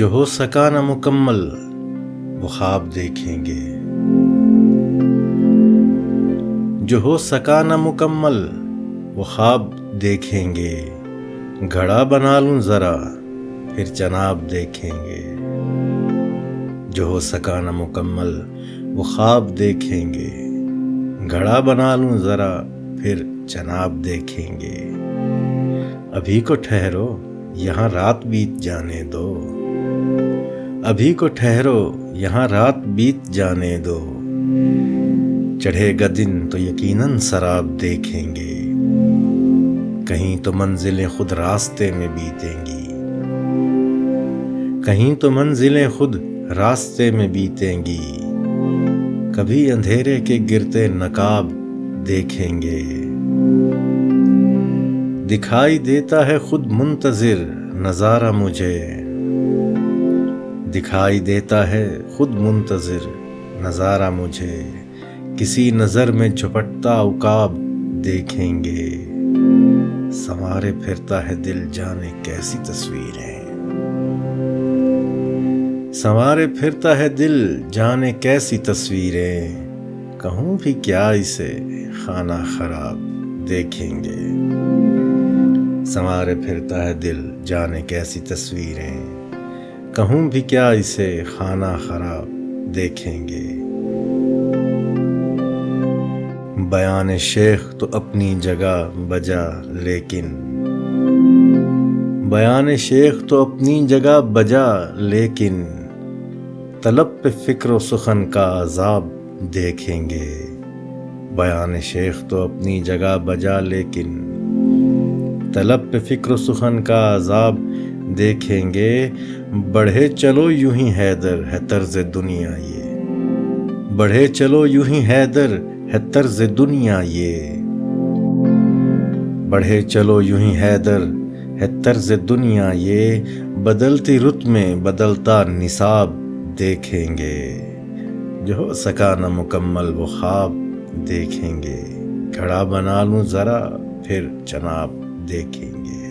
جو ہو سکا نہ مکمل وہ خواب دیکھیں گے، جو ہو سکا نہ مکمل وہ خواب دیکھیں گے، گھڑا بنا لوں ذرا پھر جناب دیکھیں گے، جو ہو سکا نہ مکمل وہ خواب دیکھیں گے، گھڑا بنا لوں ذرا پھر جناب دیکھیں گے، ابھی کو ٹھہرو یہاں رات بیت جانے دو، ابھی کو ٹھہرو یہاں رات بیت جانے دو، چڑھے گا دن تو یقیناً سراب دیکھیں گے، کہیں تو منزلیں خود راستے میں بیتیں گی، کہیں تو منزلیں خود راستے میں بیتیں گی، کبھی اندھیرے کے گرتے نقاب دیکھیں گے، دکھائی دیتا ہے خود منتظر نظارہ مجھے، دکھائی دیتا ہے خود منتظر نظارہ مجھے، کسی نظر میں جھپٹتا عقاب دیکھیں گے، سنوارے پھرتا ہے دل جانے کیسی تصویریں، سنوارے پھرتا ہے دل جانے کیسی تصویریں، کہوں بھی کیا اسے خانہ خراب دیکھیں گے، سنوارے پھرتا ہے دل جانے کیسی تصویریں، کہوں بھی کیا اسے خانہ خراب دیکھیں گے، بیان شیخ تو اپنی جگہ بجا لیکن، بیان شیخ تو اپنی جگہ بجا لیکن، طلب پہ فکر و سخن کا عذاب دیکھیں گے، بیان شیخ تو اپنی جگہ بجا لیکن، طلب پہ فکر و سخن کا عذاب دیکھیں گے، بڑھے چلو یوں ہی حیدر ہے طرز دنیا یہ، بڑھے چلو یوں ہی حیدر ہے طرز دنیا یہ، بڑھے چلو یوں ہی حیدر ہے طرز دنیا یہ، بدلتی رت میں بدلتا نصاب دیکھیں گے، جو ہو سکا نہ مکمل وہ خواب دیکھیں گے، گھڑا بنا لوں ذرا پھر جناب دیکھیں گے۔